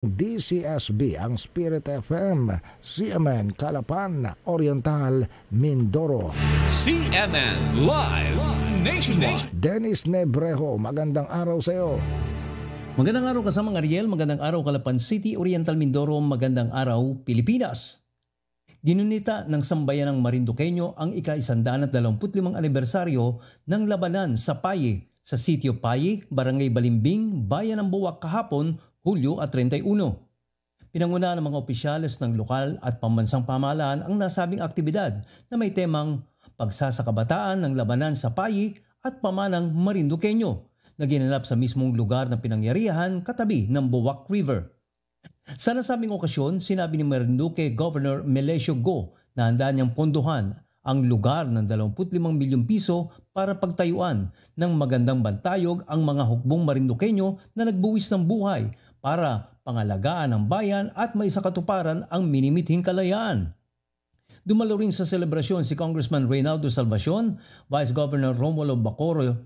DCSB, ang Spirit FM, CMN Calapan, Oriental, Mindoro. CMN Live Nationwide. Dennis Nebrejo, magandang araw sa iyo. Magandang araw kasama Ariel, magandang araw Calapan City, Oriental Mindoro, magandang araw Pilipinas. Ginunita ng sambayan ng Marinduqueño ang ika-125 anibersaryo ng labanan sa Paye sa Sitio Paye, Barangay Balimbing, Bayan ng Buwak kahapon, Hulyo at 31. Pinanguna ng mga opisyales ng lokal at pambansang pamahalaan ang nasabing aktibidad na may temang pagsasakabataan ng labanan sa Paye at pamanang Marinduqueño na ginanap sa mismong lugar na pinangyarihan katabi ng Buwak River. Sa nasabing okasyon, sinabi ni Marinduque Governor Melesio Go na handa niyang pondohan ang lugar ng 25 milyong piso para pagtayuan ng magandang bantayog ang mga hukbong Marinduqueño na nagbuwis ng buhay para pangalagaan ang bayan at may sakatuparan ang minimithing kalayaan. Dumalo rin sa selebrasyon si Congressman Reynaldo Salvacion, Vice Governor Romulo Bacorio,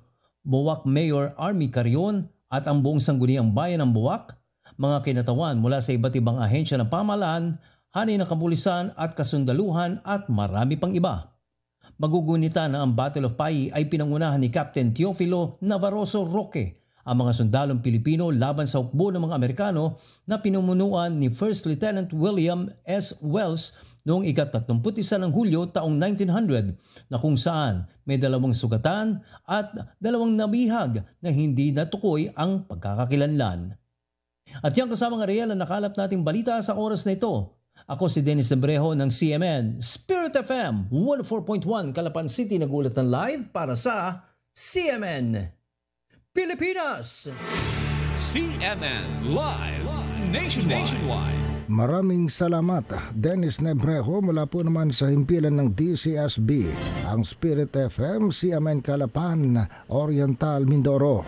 Buwak Mayor Army Carion at ang buong sangguniang bayan ng Buwak, mga kinatawan mula sa iba't ibang ahensya ng pamahalaan, hanay ng kapulisan at kasundaluhan at marami pang iba. Magugunita na ang Battle of Paye ay pinangunahan ni Captain Teofilo Navarroso Roque, ang mga sundalong Pilipino laban sa hukbo ng mga Amerikano na pinumunuan ni First Lieutenant William S. Wells noong ika-31 ng Hulyo taong 1900 na kung saan may 2 sugatan at 2 nabihag na hindi natukoy ang pagkakakilanlan. At yan kasama ng Ariel ang nakalap nating balita sa oras na ito. Ako si Dennis Nebrejo ng CMN Spirit FM 104.1 Calapan City, nagulat ng live para sa CMN Pilipinas. CMN Live Nationwide. Maraming salamat, Dennis Nebrejo, mula po naman sa himpilan ng DCSB, ang Spirit FM, CMN Calapan, Oriental, Mindoro.